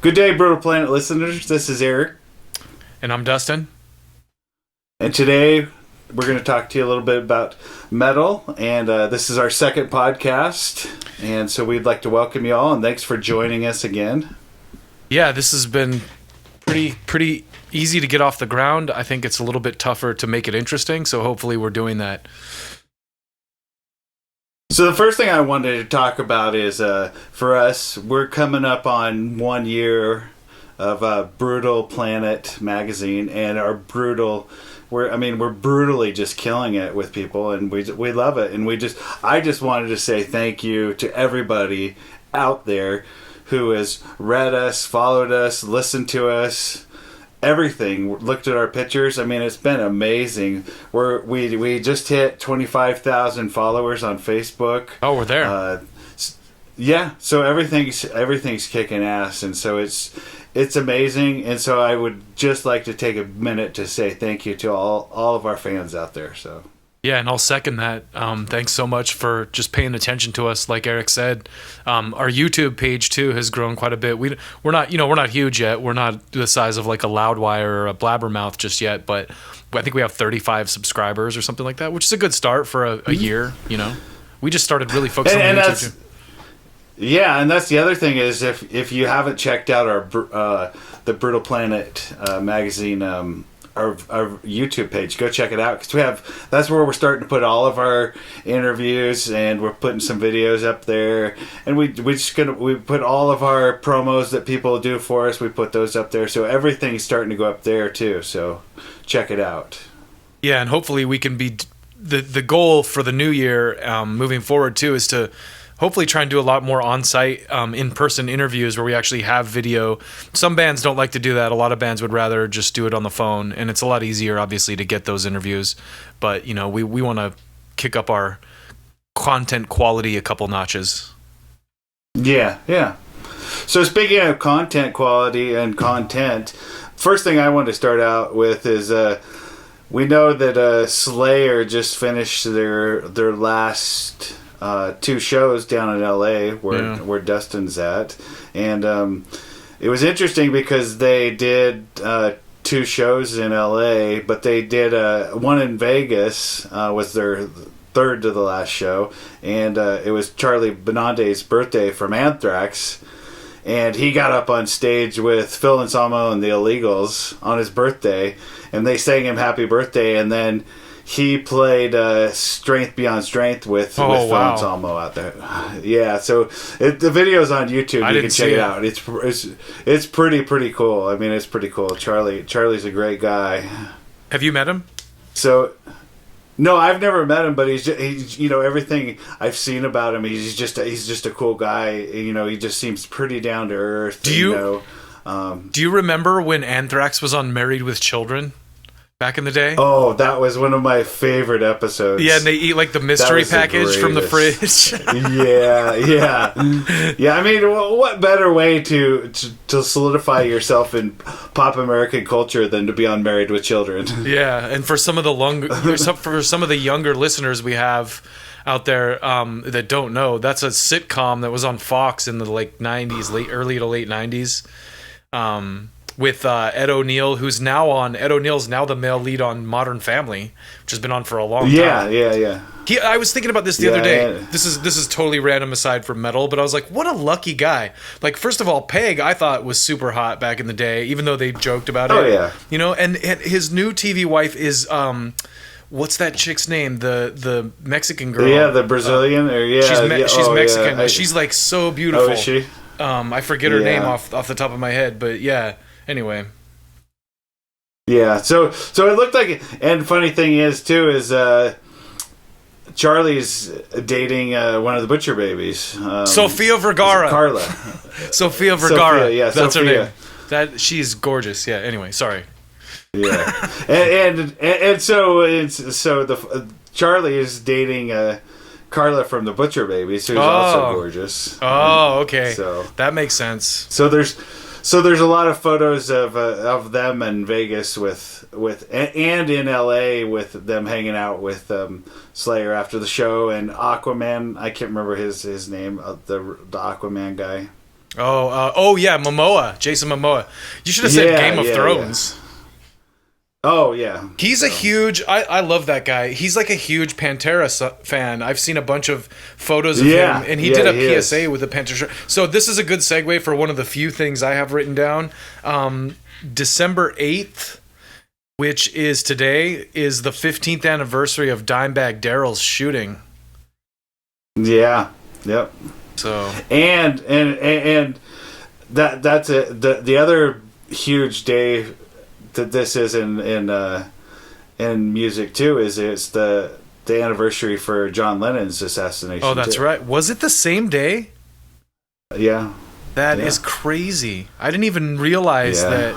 Good day, Brutal Planet listeners. This is Eric. And I'm Dustin. And today we're going to talk to you a little bit about metal. And this is our second podcast. And so we'd like to welcome you all. And thanks for joining us again. Yeah, this has been pretty easy to get off the ground. I think it's a little bit tougher to make it interesting. So hopefully we're doing that. So the first thing I wanted to talk about is, for us, we're coming up on 1 year of Brutal Planet magazine, and we're brutally just killing it with people, and we love it, and I just wanted to say thank you to everybody out there who has read us, followed us, listened to us. Everything, looked at our pictures. I mean, it's been amazing. We just hit 25,000 followers on Facebook. Oh, we're there. Yeah, so everything's kicking ass, and so it's amazing. And so I would just like to take a minute to say thank you to all of our fans out there. So. Yeah, and I'll second that. Thanks so much for just paying attention to us. Like Eric said, our YouTube page too has grown quite a bit. We're not huge yet. We're not the size of like a Loudwire or a Blabbermouth just yet, but I think we have 35 subscribers or something like that, which is a good start for a year. You know, we just started really focusing on YouTube. Yeah, and that's the other thing is if you haven't checked out our the Brutal Planet magazine. Our YouTube page, go check it out, because that's where we're starting to put all of our interviews, and we're putting some videos up there, and we put all of our promos that people do for us, we put those up there, so everything's starting to go up there too, so check it out. Yeah, and hopefully we can be the goal for the new year, moving forward too, is to hopefully try and do a lot more on-site, in-person interviews where we actually have video. Some bands don't like to do that. A lot of bands would rather just do it on the phone, and it's a lot easier, obviously, to get those interviews. But, we want to kick up our content quality a couple notches. Yeah. So speaking of content quality and content, first thing I want to start out with is we know that Slayer just finished their last... 2 shows down in LA where Dustin's at, and it was interesting because they did 2 shows in LA, but they did one in Vegas, was their third to the last show, and it was Charlie Benande's birthday from Anthrax, and he got up on stage with Phil Anselmo and the Illegals on his birthday, and they sang him happy birthday, and then he played Strength Beyond Strength with Phil Anselmo out there. Yeah, so the video's on YouTube. You can check it out. It's pretty cool. I mean, it's pretty cool. Charlie's a great guy. Have you met him? So, no, I've never met him, but he's everything I've seen about him. He's just a cool guy. He just seems pretty down to earth. Do you remember when Anthrax was on Married with Children? Back in the day? Oh, that was one of my favorite episodes. Yeah, and they eat like the mystery package from the fridge. Yeah. I mean, what better way to solidify yourself in pop American culture than to be on Married with Children? Yeah, and for some of the younger listeners we have out there that don't know, that's a sitcom that was on Fox in the early to late 90s. With Ed O'Neill, Ed O'Neill's now the male lead on Modern Family, which has been on for a long time. Yeah. I was thinking about this the other day. This is totally random aside from metal, but I was like, what a lucky guy. Like, first of all, Peg I thought was super hot back in the day, even though they joked about it. Oh yeah. And his new TV wife is what's that chick's name? The Mexican girl. Yeah, the Brazilian. She's Mexican. Yeah. She's like so beautiful. Oh, is she? I forget her name off the top of my head, but yeah. Anyway. Yeah, so it looked like, and funny thing is Charlie's dating one of the Butcher Babies. Sofia Vergara. Carla. Sofia Vergara. That's Sophia. Her name. She's gorgeous. Yeah, anyway, sorry. Yeah. and so Charlie is dating Carla from the Butcher Babies, who's also gorgeous. Oh, okay. So that makes sense. So there's a lot of photos of them in Vegas and in LA with them hanging out with Slayer after the show, and Aquaman. I can't remember his name. The Aquaman guy. Oh yeah, Momoa, Jason Momoa. You should have said Game of Thrones. Yeah. Oh yeah, He's a huge. I love that guy. He's like a huge Pantera fan. I've seen a bunch of photos of him, and he did a PSA with a Pantera shirt. So this is a good segue for one of the few things I have written down. December 8th, which is today, is the 15th anniversary of Dimebag Darrell's shooting. Yeah. Yep. So and that's it. The other huge day that this is in music too is it's the anniversary for John Lennon's assassination. Oh, that's right. Was it the same day? Yeah. That is crazy. I didn't even realize that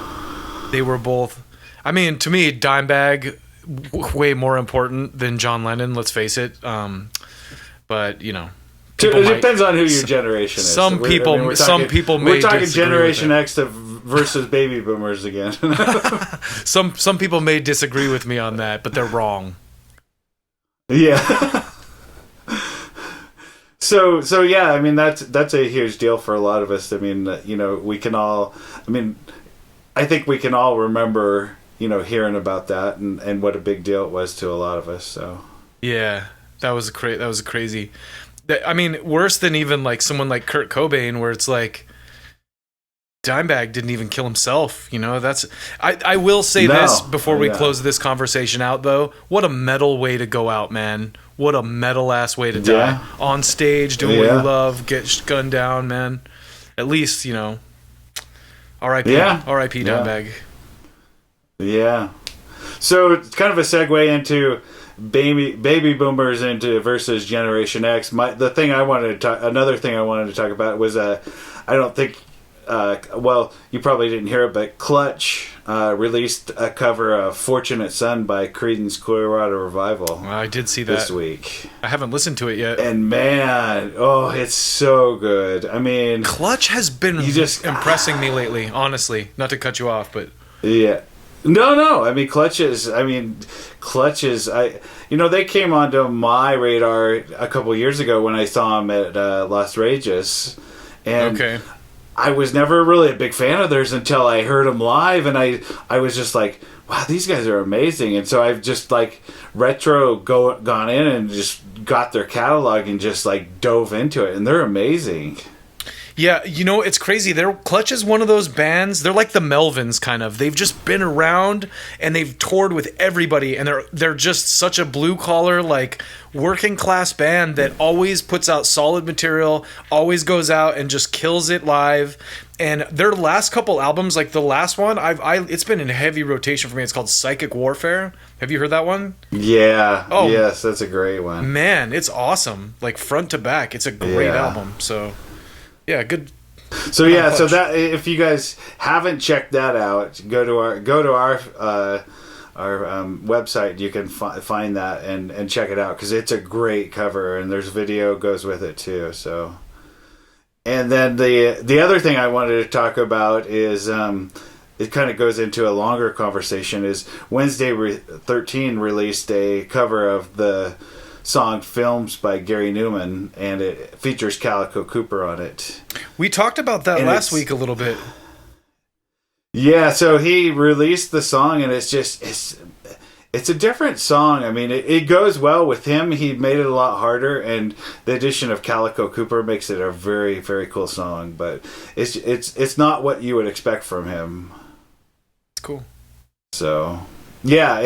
they were both. I mean, to me, Dimebag way more important than John Lennon. Let's face it. But you know. It depends on who your generation is. Some people may we're talking disagree Generation with X versus baby boomers again. Some people may disagree with me on that, but they're wrong. Yeah. So yeah, I mean that's a huge deal for a lot of us. I mean, you know, we can all. I mean, I think we can all remember, you know, hearing about that and what a big deal it was to a lot of us. So yeah, that was crazy. I mean, worse than even like someone like Kurt Cobain, where it's like Dimebag didn't even kill himself. You know, that's. I will say this before we close this conversation out, though. What a metal way to go out, man! What a metal ass way to die on stage, doing what you love, get gunned down, man. At least you know. R.I.P. R.I.P. Dimebag. Yeah. So it's kind of a segue into baby boomers into versus Generation X. Another thing I wanted to talk about was I don't think well, you probably didn't hear it, but Clutch released a cover of Fortunate Son by Creedence Clearwater Revival. I did see that this week. I haven't listened to it yet. And man, oh, it's so good. I mean, Clutch has been impressing me lately, honestly. Not to cut you off, but yeah. No. I mean, Clutch is. They came onto my radar a couple years ago when I saw them at Las Vegas, and I was never really a big fan of theirs until I heard them live, and I was just like, wow, these guys are amazing. And so I've just like gone in and just got their catalog and just like dove into it, and they're amazing. Yeah, you know, it's crazy. Clutch is one of those bands. They're like the Melvins, kind of. They've just been around and they've toured with everybody, and they're just such a blue collar, like working class band that always puts out solid material, always goes out and just kills it live. And their last couple albums, like the last one, it's been in heavy rotation for me. It's called Psychic Warfare. Have you heard that one? Yeah. Oh, yes, that's a great one. Man, it's awesome. Like front to back, it's a great album. So. Yeah, good. So yeah, so that if you guys haven't checked that out, go to our website. You can find that and check it out because it's a great cover and there's video goes with it too. So, and then the other thing I wanted to talk about is it kind of goes into a longer conversation. Is Wednesday 13 released a cover of the song Films by Gary Newman, and it features Calico Cooper on it. We talked about that last week a little bit. Yeah, so he released the song, and it's a different song. I mean, it goes well with him. He made it a lot harder, and the addition of Calico Cooper makes it a very, very cool song, but it's not what you would expect from him. It's cool. So yeah,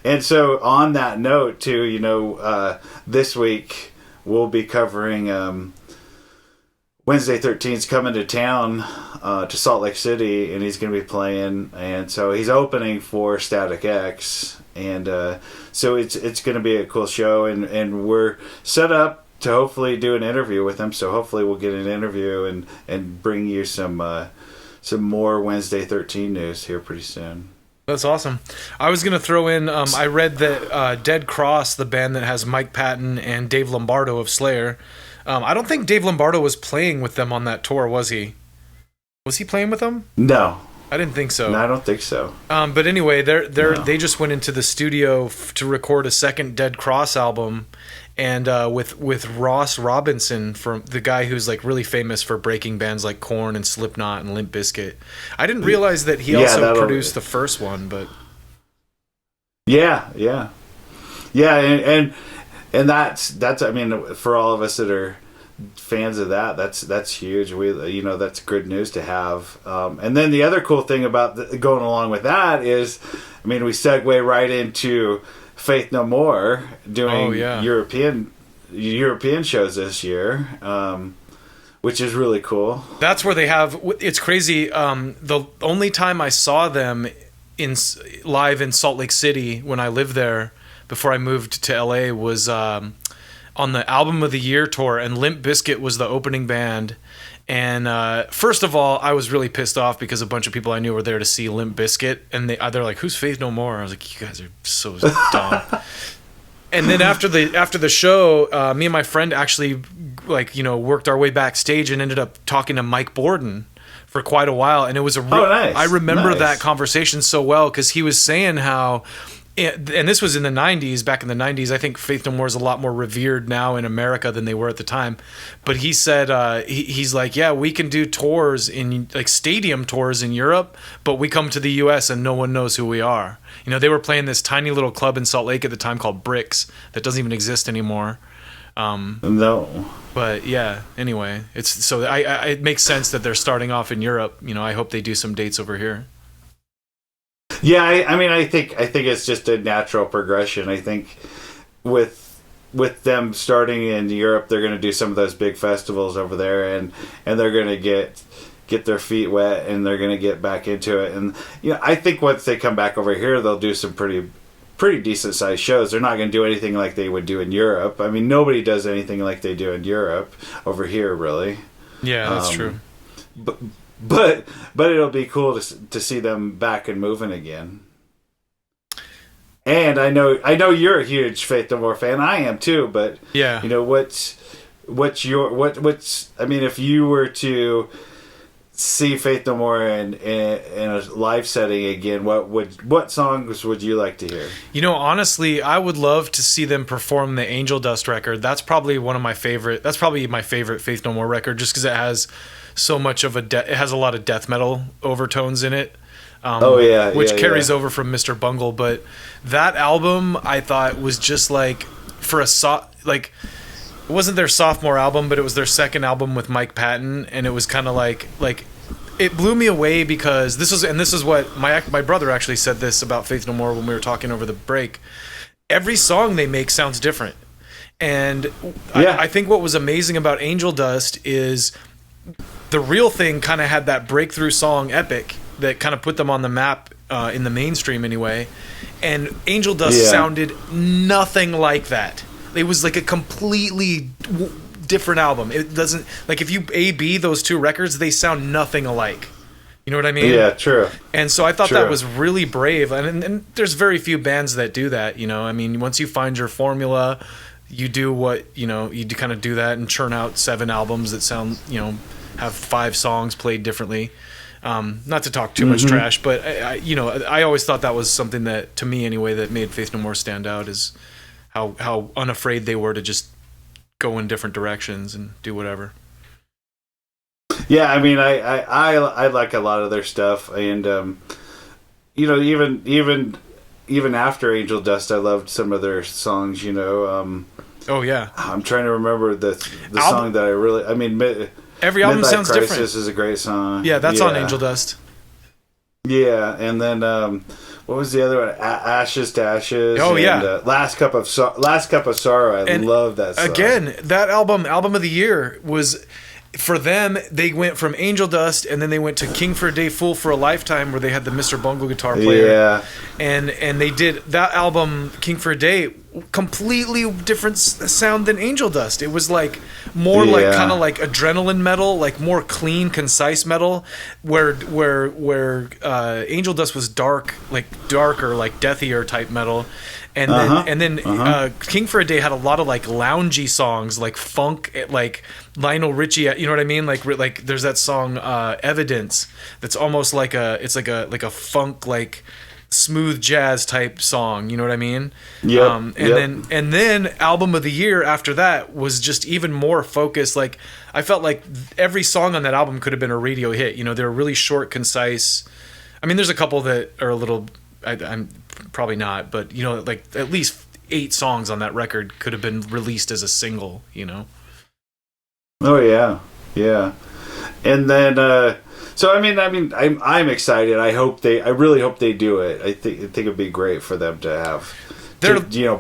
and so on that note too, this week we'll be covering Wednesday 13th's coming to town to Salt Lake City, and he's going to be playing, and so he's opening for Static X, and so it's going to be a cool show, and we're set up to hopefully do an interview with him. So hopefully we'll get an interview and bring you some more Wednesday 13 news here pretty soon. That's awesome. I was going to throw in, I read that Dead Cross, the band that has Mike Patton and Dave Lombardo of Slayer, I don't think Dave Lombardo was playing with them on that tour, was he? Was he playing with them? No. I didn't think so. No, I don't think so. But anyway, they just went into the studio to record a second Dead Cross album, and with Ross Robinson, from the guy who's like really famous for breaking bands like Korn and Slipknot and Limp Bizkit. I didn't realize that he also produced the first one, but yeah, and that's I mean, for all of us that are fans of that, that's huge. That's good news to have. And then the other cool thing about going along with that is, I mean, we segue right into Faith No More doing European shows this year, which is really cool. That's where they have. It's crazy. The only time I saw them live in Salt Lake City when I lived there before I moved to LA was on the Album of the Year tour, and Limp Bizkit was the opening band. And first of all, I was really pissed off because a bunch of people I knew were there to see Limp Bizkit, and they're like, "Who's Faith No More?" I was like, "You guys are so dumb." And then after the show, me and my friend actually worked our way backstage and ended up talking to Mike Borden for quite a while, and it was nice. I remember that conversation so well because he was saying how. And this was in the 90s, back in the 90s. I think Faith No More is a lot more revered now in America than they were at the time. But he said, he's like, yeah, we can do tours like stadium tours in Europe, but we come to the US and no one knows who we are. They were playing this tiny little club in Salt Lake at the time called Bricks that doesn't even exist anymore. No. But yeah, anyway, it makes sense that they're starting off in Europe. I hope they do some dates over here. Yeah, I mean, I think it's just a natural progression. I think with them starting in Europe, they're going to do some of those big festivals over there, and they're going to get their feet wet, and they're going to get back into it. And I think once they come back over here, they'll do some pretty decent sized shows. They're not going to do anything like they would do in Europe. I mean, nobody does anything like they do in Europe over here, really. Yeah, that's true. But it'll be cool to see them back and moving again. And I know you're a huge Faith No More fan. I am too. But yeah, what's I mean, if you were to see Faith No More in a live setting again, what songs would you like to hear? Honestly, I would love to see them perform the Angel Dust record. That's probably my favorite Faith No More record, just because it has so much of it has a lot of death metal overtones in it. Which carries over from Mr. Bungle. But that album, I thought, was just like it wasn't their sophomore album, but it was their second album with Mike Patton, and it was kind of like it blew me away because this is what my brother actually said this about Faith No More when we were talking over the break. Every song they make sounds different, and I think what was amazing about Angel Dust is the Real Thing kind of had that breakthrough song Epic that kind of put them on the map in the mainstream anyway, and Angel Dust sounded nothing like that. It was like a completely different album. It doesn't, like, if you A-B those two records, they sound nothing alike. You know what I mean? Yeah, true. And so I thought that was really brave, and there's very few bands that do that. I mean, once you find your formula, you do what you kind of do that and churn out 7 albums that sound have 5 songs played differently. Not to talk too much trash, but I always thought that was something that, to me anyway, that made Faith No More stand out, is how unafraid they were to just go in different directions and do whatever. Yeah, I mean, I like a lot of their stuff, and even after Angel Dust, I loved some of their songs. Oh yeah, I'm trying to remember the song that I really. I mean, every album Midnight sounds Crisis different. Is a great song. Yeah, that's on Angel Dust. Yeah, and then what was the other one? Ashes to Ashes. Oh, and, yeah. Last Cup of Sorrow. I love that song. Again, that album of the year was, for them, they went from Angel Dust and then they went to King for a Day, Fool for a Lifetime, where they had the Mr. Bungle guitar player. Yeah. And they did that album, King for a Day, completely different sound than Angel Dust. It was like more like kind of like adrenaline metal, like more clean, concise metal, where Angel Dust was darker, like deathier type metal. And then King for a Day had a lot of like loungy songs, like funk, like Lionel Richie. You know what I mean? Like there's that song Evidence that's almost like a funk, like smooth jazz type song. You know what I mean? Yeah. And then album of the year after that was just even more focused. Like I felt like every song on that album could have been a radio hit. You know, they're really short, concise. I mean, there's a couple that are a little. I'm probably not, but you know, like at least 8 songs on that record could have been released as a single. You know. Oh yeah, yeah. And then, so I mean, I'm excited. I really hope they do it. I think it'd be great for them to have,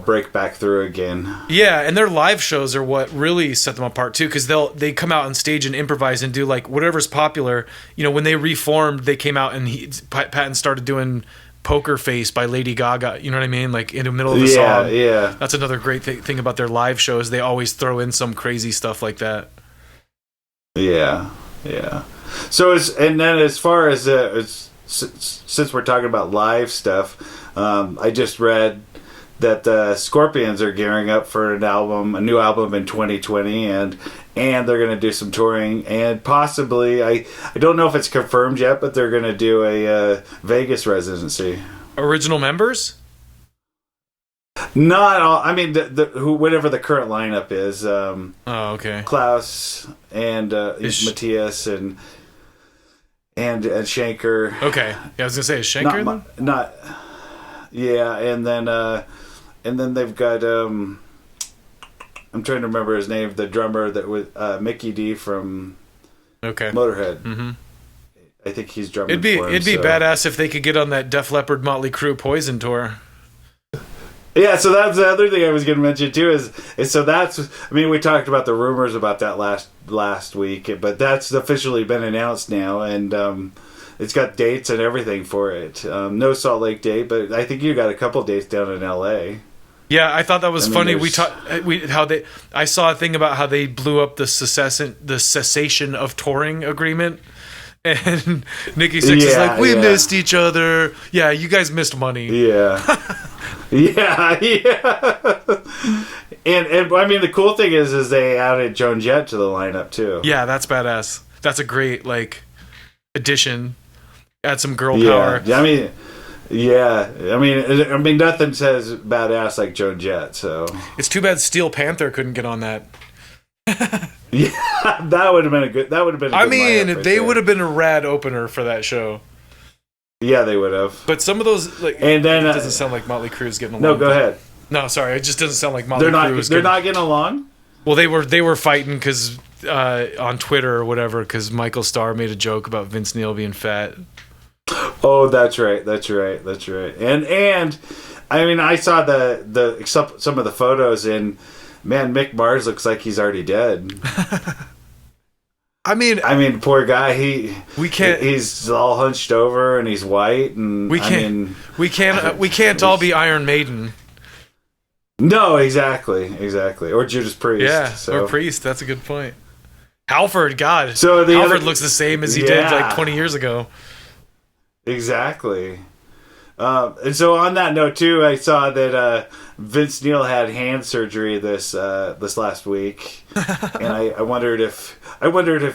break back through again. Yeah, and their live shows are what really set them apart too, because they come out on stage and improvise and do like whatever's popular. You know, when they reformed, they came out and Patton started doing "Poker Face" by Lady Gaga. You know what I mean? Like in the middle of the song. Yeah. That's another great thing about their live shows. They always throw in some crazy stuff like that. Yeah. Yeah. So as far as since we're talking about live stuff, I just read that the Scorpions are gearing up for a new album in 2020, and they're going to do some touring, and possibly I don't know if it's confirmed yet, but they're going to do a Vegas residency. Original members? Not all. I mean, whatever the current lineup is. Okay. Klaus and Matthias and Schenker. Okay. Yeah, I was gonna say is Schenker. Not. Yeah, and then they've got. I'm trying to remember his name. The drummer that was Mickey D from. Okay. Motorhead. Mm-hmm. I think he's drumming. It'd be badass if they could get on that Def Leppard Motley Crue Poison tour. Yeah, so that's the other thing I was going to mention too. Is so that's. I mean, we talked about the rumors about that last week, but that's officially been announced now, and it's got dates and everything for it. No Salt Lake date, but I think you got a couple dates down in L.A. Yeah, I thought that was funny. I saw a thing about how they blew up the cessation of touring agreement. And Nikki Sixx is like, we missed each other. Yeah, you guys missed money. Yeah. Yeah. And I mean, the cool thing is they added Joan Jett to the lineup too. Yeah, that's badass. That's a great addition. Add some girl power. Yeah, I mean, nothing says badass like Joan Jett. So it's too bad Steel Panther couldn't get on that. Yeah, that would have been a good. I mean, they would have been a rad opener for that show. Yeah, they would have. But some of those, and then it doesn't sound like Motley Crue's getting along. No, go ahead. No, sorry, it just doesn't sound like Motley Crue. They're not getting along. Well, they were fighting because on Twitter or whatever, because Michael Starr made a joke about Vince Neil being fat. Oh, that's right. And I mean, I saw some of the photos, and man, Mick Mars looks like he's already dead. I mean, poor guy. He's all hunched over and he's white, and we can't all be Iron Maiden. No, exactly, or Judas Priest. Yeah, or Priest. That's a good point. Halford, God. So Halford looks the same as he did 20 years ago. Exactly. And so on that note too, I saw that Vince Neil had hand surgery this last week, and I wondered if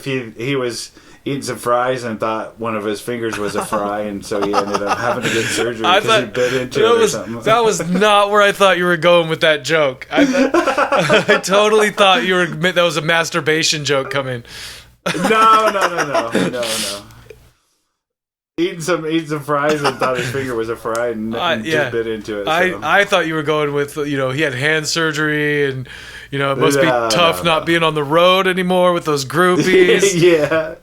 he was eating some fries and thought one of his fingers was a fry, and so he ended up having to get surgery because he bit into it or something. That was not where I thought you were going with that joke. I totally thought that was a masturbation joke coming. No. Eating some fries and thought his finger was a fry and just bit into it. So. I thought you were going with, he had hand surgery and, it must be tough not being on the road anymore with those groupies. Yeah,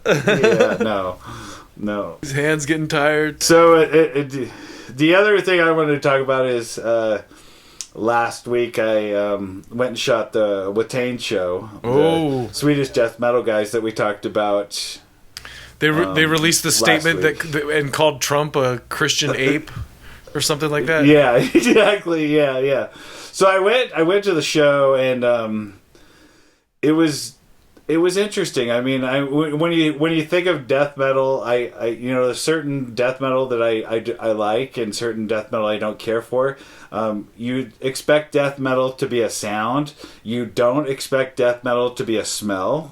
no. His hands getting tired. So the other thing I wanted to talk about is last week I went and shot the Watain show. The Swedish death metal guys that we talked about. They released the statement and called Trump a Christian ape or something like that. Yeah, exactly. Yeah. So I went to the show, and it was interesting. I mean, when you think of death metal, there's certain death metal that I like, and certain death metal I don't care for. You expect death metal to be a sound. You don't expect death metal to be a smell.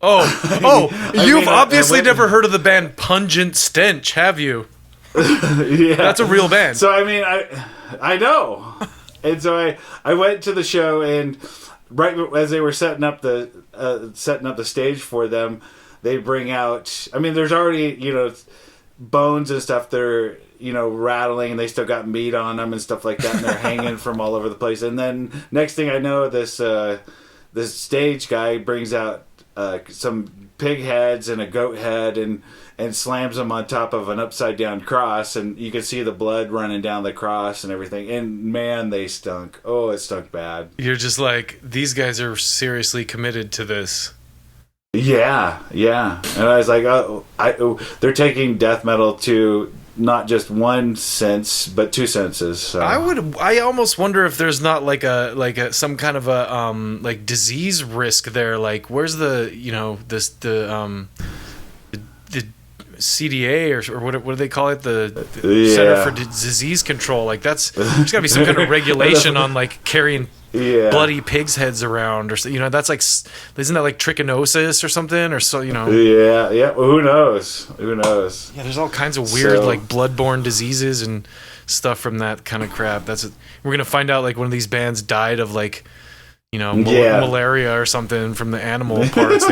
You've obviously never heard of the band Pungent Stench, have you? Yeah, That's a real band. So I mean, I know, and so I went to the show, and right as they were setting up the stage for them, they bring out. I mean, there's already bones and stuff. They're rattling, and they still got meat on them and stuff like that, and they're hanging from all over the place. And then next thing I know, this stage guy brings out some pig heads and a goat head and slams them on top of an upside down cross, and you can see the blood running down the cross and everything. And man, they stunk. Oh, it stunk bad. You're just like, these guys are seriously committed to this. Yeah. And I was like, they're taking death metal to not just one sense, but two senses. So. I almost wonder if there's not like a some kind of a like disease risk there. Like, where's the CDA or what do they call it? The Center for Disease Control. Like, there's got to be some kind of regulation on like carrying bloody pigs' heads around, or that's like, isn't that like trichinosis or something, or so Yeah. Well, who knows? Yeah, there's all kinds of weird like bloodborne diseases and stuff from that kind of crap. We're gonna find out like one of these bands died of like malaria or something from the animal parts.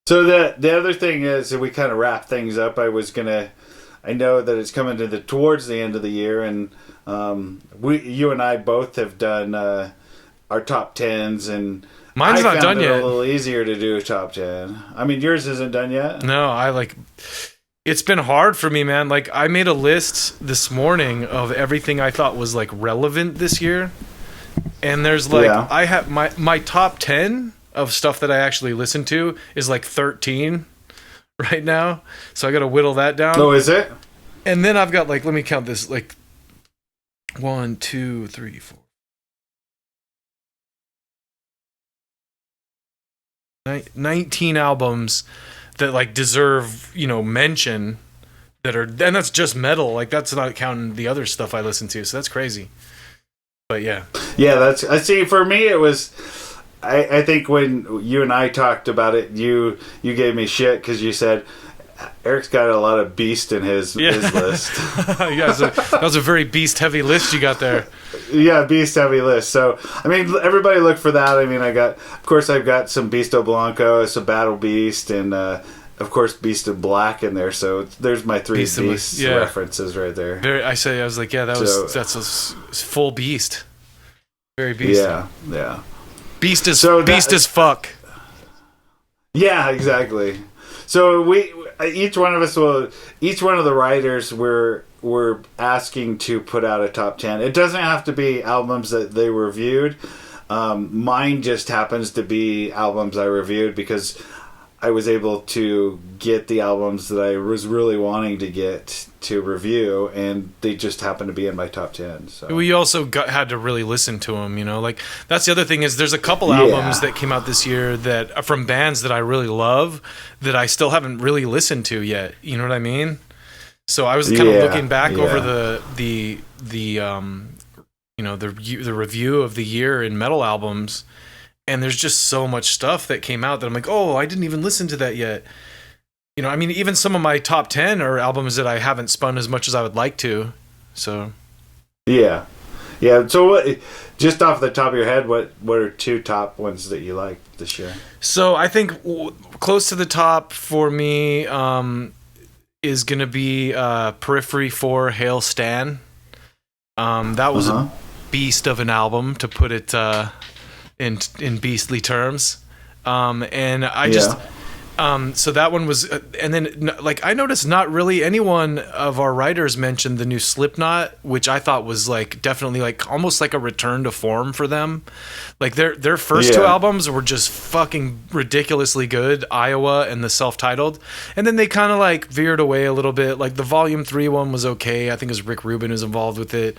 So the other thing is, that we kind of wrap things up. I know that it's coming towards the end of the year, and you and I both have done our top 10s, and mine's not done yet. A little easier to do a top 10. I mean, yours isn't done yet. No, it's been hard for me, man. Like, I made a list this morning of everything I thought was like relevant this year, and there's like I have my top 10 of stuff that I actually listen to is like 13 right now, so I got to whittle that down. Oh, is it? And then I've got like, let me count this, like 1, 2, 3, 4, 19 albums that like deserve mention, and that's just metal. Like, that's not counting the other stuff I listen to, so that's crazy. But yeah, that's, I see. For me, it was. I think when you and I talked about it, you gave me shit because you said Eric's got a lot of beast in his list. Yeah, that was a very beast heavy list you got there. Yeah, beast heavy list. So I mean, everybody look for that. I mean, I've got some Beasto Blanco, some Battle Beast, and of course Beast of Black in there. So there's my three beast references right there. I was like, yeah, that's a full beast. Very beast. Yeah. Beast as fuck. Yeah, exactly. So each one of the writers were asking to put out a top 10. It doesn't have to be albums that they reviewed. Mine just happens to be albums I reviewed because I was able to get the albums that I was really wanting to get to review, and they just happened to be in my top 10. So we also had to really listen to them, like that's the other thing is there's a couple albums that came out this year that from bands that I really love that I still haven't really listened to yet. You know what I mean? So I was kind of looking back over the review of the year in metal albums. And there's just so much stuff that came out that I'm like, oh, I didn't even listen to that yet. I mean, even some of my top 10 are albums that I haven't spun as much as I would like to. So, yeah. So, just off the top of your head, what are two top ones that you liked this year? So, I think close to the top for me is going to be Periphery 4 Hail Stan. That was a beast of an album, to put it in beastly terms, and I just so that one was, and then like I noticed not really anyone of our writers mentioned the new Slipknot, which I thought was like definitely like almost like a return to form for them. Like their first two albums were just fucking ridiculously good, Iowa and the self-titled, and then they kind of like veered away a little bit. Like the Volume 3 one was okay. I think it was Rick Rubin who's involved with it.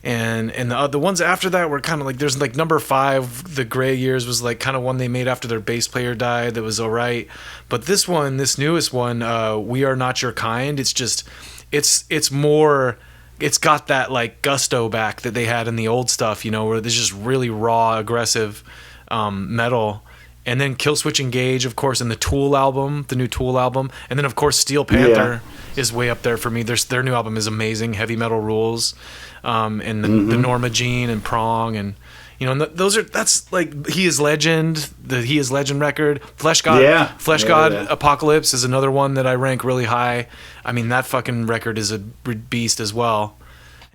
And the ones after that were kind of like, there's like number 5, The Gray Years, was like kind of one they made after their bass player died that was all right. But this newest one, We Are Not Your Kind, it's just, it's more, it's got that like gusto back that they had in the old stuff, where there's just really raw, aggressive metal. and then Killswitch Engage, of course, and the Tool album, the new Tool album, and then of course Steel Panther is way up there for me. Their new album is amazing, Heavy Metal Rules, and the Norma Jean and Prong, and that's like He Is Legend, the He Is Legend record. Flesh God Apocalypse is another one that I rank really high. I mean, that fucking record is a beast as well.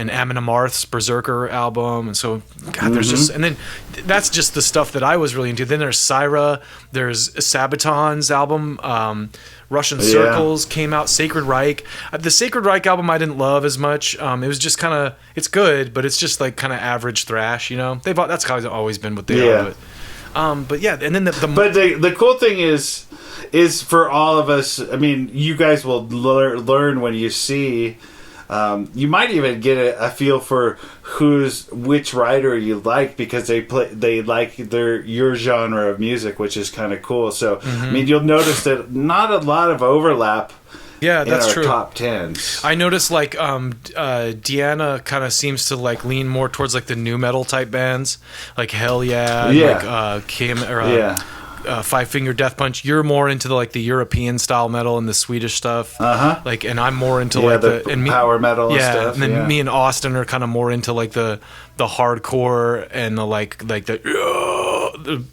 And Amon Amarth's Berserker album, and so God, there's just, and then that's just the stuff that I was really into. Then there's Syra, there's Sabaton's album, Russian Circles came out, Sacred Reich. The Sacred Reich album I didn't love as much. It was just kind of, it's good, but it's just like kind of average thrash, That's how it's always been what they are. But yeah, and then the cool thing is for all of us. I mean, you guys will learn when you see. You might even get a feel for which writer you like, because they like your genre of music, which is kind of cool. So I mean, you'll notice that not a lot of overlap. Yeah, that's in our true. Top tens. I noticed like Deanna kind of seems to like lean more towards like the new metal type bands, like Hell Yeah, like Kim or Five Finger Death Punch. You're more into the European style metal and the Swedish stuff. Like, and I'm more into the power metal and stuff. And then me and Austin are kind of more into like the hardcore and the like the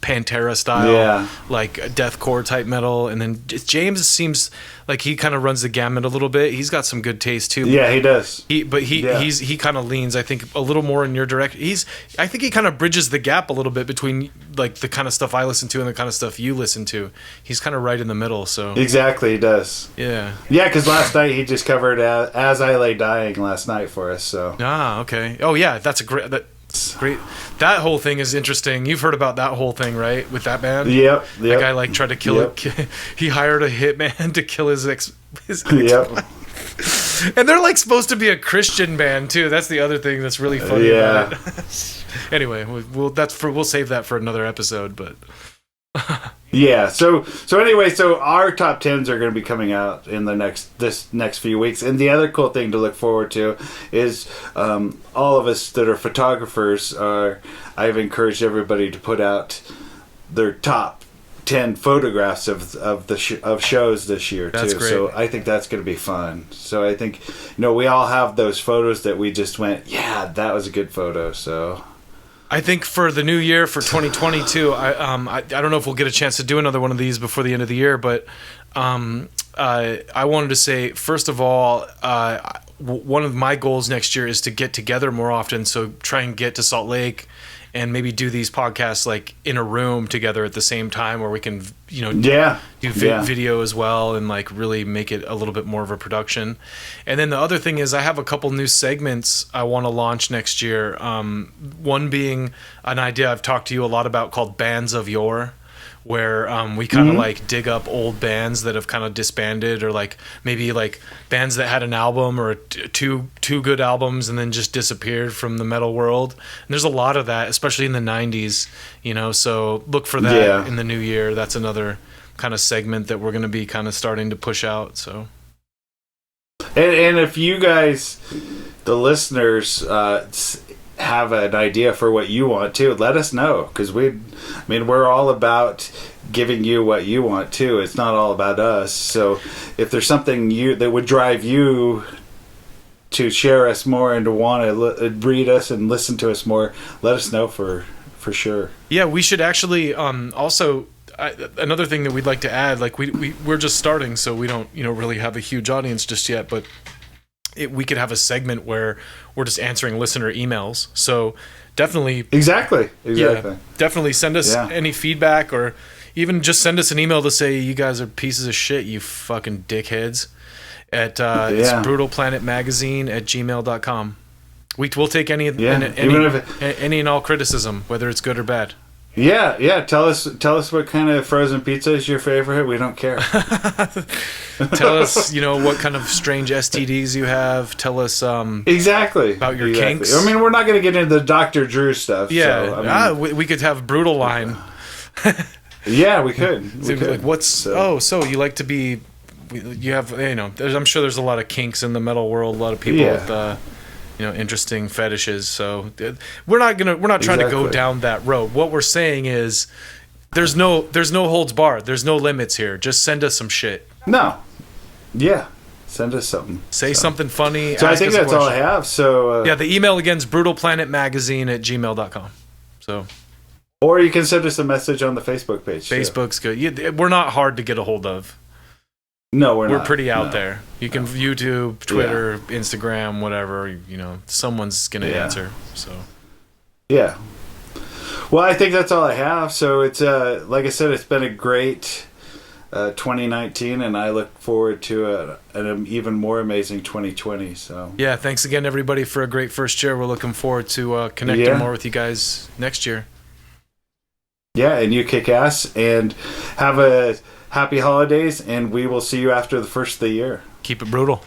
Pantera style, like deathcore type metal. And then James seems like he kind of runs the gamut a little bit. He's got some good taste too. Yeah, he does. He kind of leans, I think, a little more in your direction. I think he kind of bridges the gap a little bit between like the kind of stuff I listen to and the kind of stuff you listen to. He's kind of right in the middle. So exactly, he does. Yeah, because last night he just covered As I Lay Dying last night for us. So okay. Oh yeah, that's great. That whole thing is interesting. You've heard about that whole thing, right? With that band? Yep. That guy like tried to kill it. He hired a hitman to kill his ex. And they're like supposed to be a Christian band too. That's the other thing that's really funny about it. Anyway, we'll save that for another episode, but So anyway, our top tens are going to be coming out in this next few weeks, and the other cool thing to look forward to is all of us that are photographers I've encouraged everybody to put out their top 10 photographs of shows this year too. Great. So I think that's going to be fun. So I think we all have those photos that we just went, yeah, that was a good photo. So I think for the new year, for 2022, I don't know if we'll get a chance to do another one of these before the end of the year, but I wanted to say, first of all, one of my goals next year is to get together more often. So try and get to Salt Lake and maybe do these podcasts like in a room together at the same time, where we can, do video as well, and like really make it a little bit more of a production. And then the other thing is I have a couple new segments I want to launch next year. One being an idea I've talked to you a lot about called Bands of Yore, where we kind of like dig up old bands that have kind of disbanded, or like maybe like bands that had an album or two good albums and then just disappeared from the metal world. And there's a lot of that, especially in the 90s, so look for that in the new year. That's another kind of segment that we're going to be kind of starting to push out. So and if you guys, the listeners, have an idea for what you want to, let us know, because we're all about giving you what you want too. It's not all about us. So if there's something that would drive you to share us more and to want to read us and listen to us more, let us know for sure. Yeah, we should actually also another thing that we'd like to add, like we're just starting, so we don't really have a huge audience just yet, but we could have a segment where we're just answering listener emails. So definitely exactly definitely send us any feedback, or even just send us an email to say you guys are pieces of shit, you fucking dickheads, at it's brutalplanetmagazine@gmail.com. We'll take any and all criticism, whether it's good or bad. Tell us what kind of frozen pizza is your favorite. We don't care. Tell us, what kind of strange STDs you have. Tell us exactly about your kinks. I mean, we're not going to get into the Dr. Drew stuff. Yeah, so, we could have Brutal line. Yeah, we could. Like, so you like to be? You have, I'm sure there's a lot of kinks in the metal world. A lot of people with interesting fetishes. So we're not trying to go down that road. What we're saying is, There's no holds barred. There's no limits here. Just send us some shit. No. Yeah. Send us something. Say something funny. So I think that's all I have. So yeah, the email again is brutalplanetmagazine@gmail.com. So. Or you can send us a message on the Facebook page. Facebook's good. We're not hard to get a hold of. No, we're not. We're pretty out there. You can YouTube, Twitter, Instagram, whatever. Someone's gonna answer. So. Yeah. Well, I think that's all I have. So it's like I said, it's been a great 2019, and I look forward to an even more amazing 2020. So yeah, thanks again, everybody, for a great first year. We're looking forward to connecting more with you guys next year. Yeah, and you kick ass, and have a happy holidays, and we will see you after the first of the year. Keep it brutal.